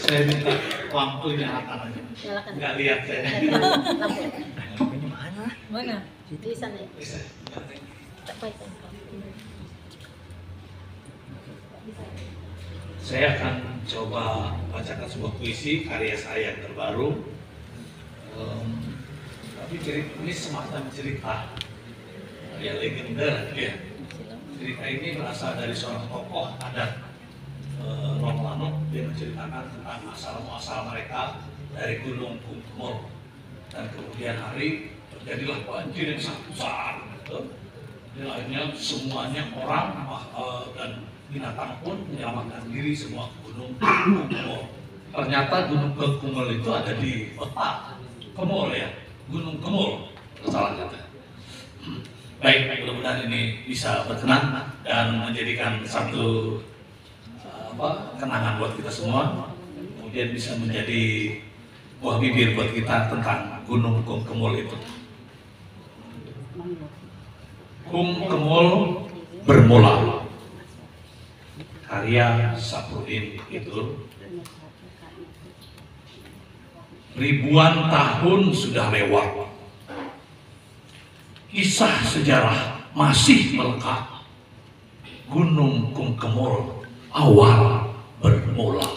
Saya minta lampu nyalakan aja. Nyalakan. Nggak lihat saya. Lampu. Mana? Di sana ya. Bisa. Tak payah. Saya akan coba bacakan sebuah puisi karya saya yang terbaru. Tapi ini semacam cerita yang legenda ya. Cerita ini berasal dari seorang tokoh adat Romulanuk. Dia menceritakan tentang asal-muasal mereka dari Gunung Kumul, dan kemudian hari terjadilah banjir yang sangat besar. Dan akhirnya semuanya orang dan binatang pun menyelamatkan diri semua ke Gunung Kumul. Ternyata Gunung Kumul itu ada di kota Kemul ya, Gunung Kemul, salah kata. Baik, mudah-mudahan ini bisa berkenan dan menjadikan satu kenangan buat kita semua. Kemudian bisa menjadi buah bibir buat kita tentang Gunung Kemul itu. Kemul bermula. Karya Sapruddin itu. Ribuan tahun sudah lewat. Kisah sejarah masih melekat. Gunung Kemul awal bermula.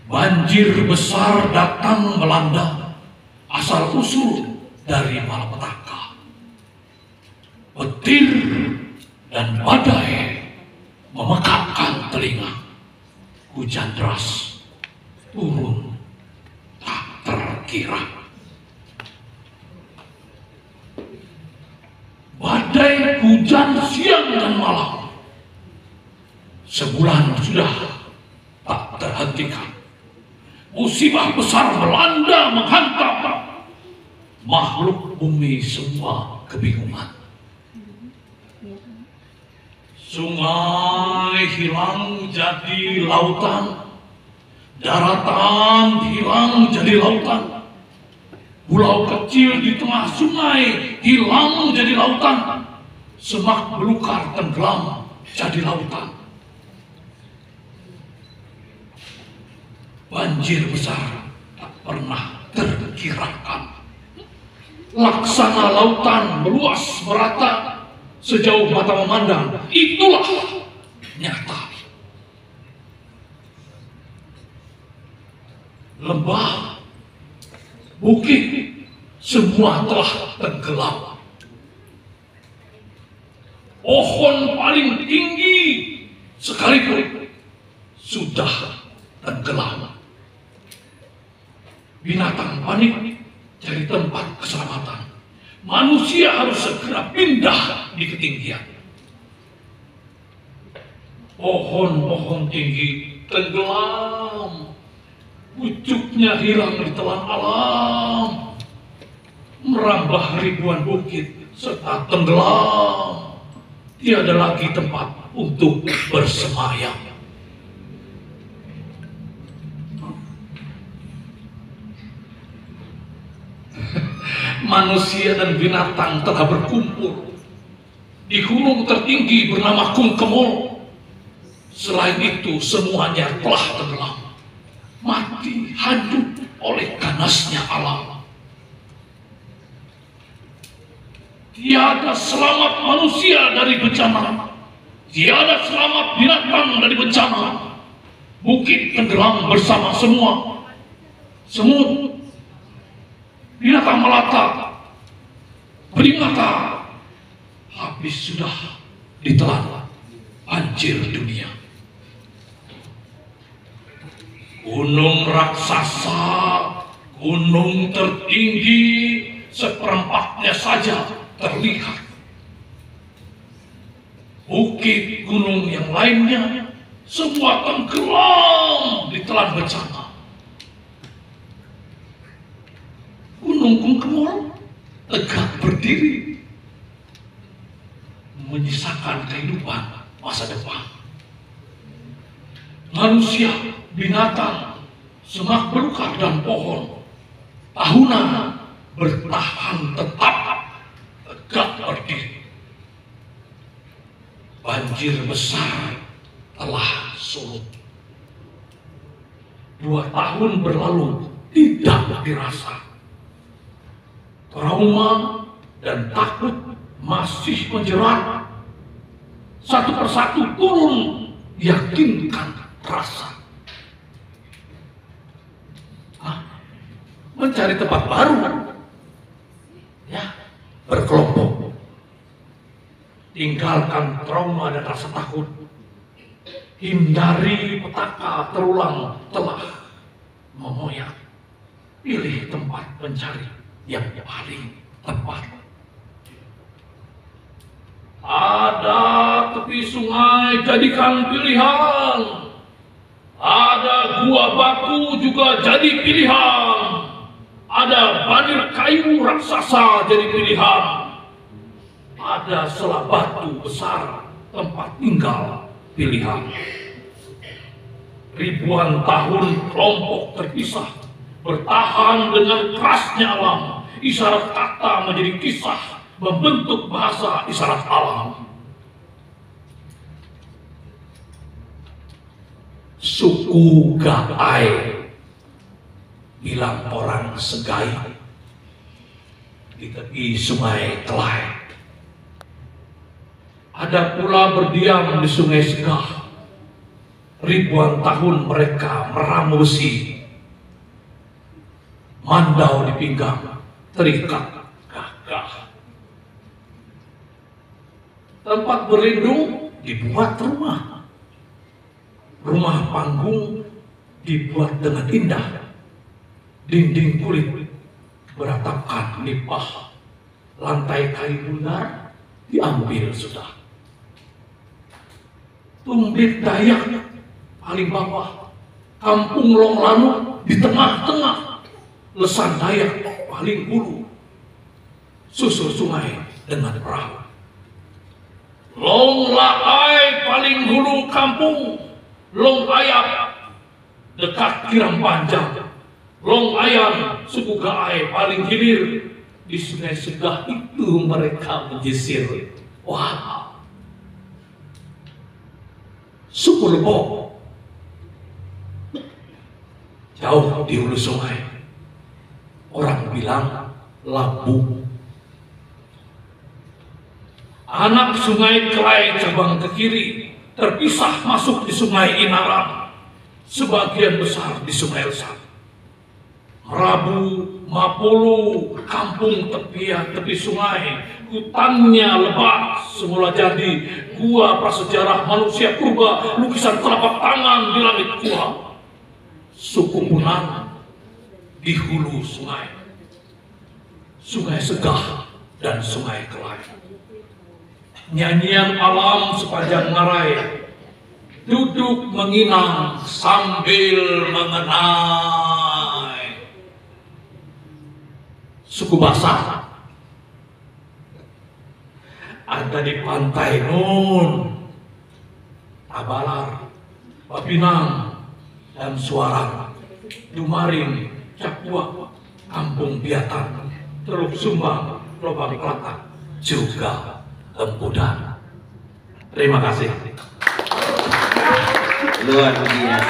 Banjir besar datang melanda, asal usul dari malapetaka. Petir dan badai memekakkan telinga. Hujan deras turun tak terkira. Badai hujan siang dan malam. Sebulan sudah tak terhentikan. Musibah besar melanda menghantam. Makhluk bumi semua kebingungan. Sungai hilang jadi lautan. Daratan hilang jadi lautan. Pulau kecil di tengah sungai hilang jadi lautan. Semak belukar tenggelam jadi lautan. Banjir besar tak pernah terkirakan. Laksana lautan meluas merata sejauh mata memandang. Itulah nyata. Lembah, bukit, semua telah tenggelam. Pohon paling tinggi sekalipun sudah tenggelam. Binatang panik cari tempat keselamatan. Manusia harus segera pindah di ketinggian. Pohon-pohon tinggi tenggelam. Pucuknya hilang di telan alam. Merambah ribuan bukit serta tenggelam. Tiada lagi tempat untuk bersemayam. Manusia dan binatang telah berkumpul di gunung tertinggi bernama Kemul. Selain itu semuanya telah tenggelam, mati hancur oleh ganasnya alam. Tiada selamat manusia dari bencana, tiada selamat binatang dari bencana. Bukit tenggelam bersama semua, semut, binatang melata, primata, habis sudah ditelan banjir dunia. Gunung raksasa, gunung tertinggi, seperempatnya saja terlihat. Bukit gunung yang lainnya semua tenggelam ditelan bencana. Gunung Kemul tegak berdiri, menyisakan kehidupan masa depan. Manusia, binatang, semak belukar dan pohon tahunan bertahan tetap tegak berdiri. Banjir besar telah surut. 2 tahun berlalu tidak dirasa. Trauma dan takut masih menjerat. Satu persatu turun, yakinkan rasa. Mencari tempat baru, ya, berkelompok. Tinggalkan trauma dan rasa takut. Hindari petaka terulang telah memoyak. Pilih tempat mencari yang paling tepat. Ada tepi sungai jadikan pilihan. Ada gua baku juga jadi pilihan. Ada banir kayu raksasa jadi pilihan. Ada selah batu besar tempat tinggal pilihan. Ribuan tahun kelompok terpisah, bertahan dengan kerasnya alam. Isyarat kata menjadi kisah, membentuk bahasa isyarat alam. Suku Gaai, bilang orang Segai, di tepi sungai Kelai. Ada pula berdiam di sungai Segah. Ribuan tahun mereka meramu besi. Mandau di pinggang, terikat gagah. Tempat berlindung dibuat rumah. Rumah panggung dibuat dengan indah. Dinding kulit beratapkan nipah. Lantai kayu bundar diambil sudah. Tumbit Dayak paling bawah. Kampung Longlanu di tengah-tengah. Lesan Dayak paling hulu. Susur sungai dengan perahu. Long Laai paling hulu kampung. Long Ayap dekat Kiram Panjang. Long Ayam suku Gaai paling hilir. Di sungai Segah itu mereka menyisir. Wah, suku Lebo jauh di hulu sungai. Orang bilang Labu. Anak sungai Kelai cabang ke kiri terpisah masuk di sungai Inaram. Sebagian besar di sungai Lesat. Rabu, Mapulu, kampung tepi sungai, hutannya lebat semula jadi gua prasejarah manusia purba, lukisan telapak tangan di langit gua. Suku Punan di hulu sungai, sungai Segah dan sungai Kelai. Nyanyian alam sepanjang ngarai, duduk menginang sambil mengenai. Suku Basak ada di pantai Nun, Tabalar, Bapinang, dan Suarang, Dumaring, Cakwa, Kampung Biatan, Teluk Sumbang, Lobang Kelatak, juga Empudan. Terima kasih. Luar biasa.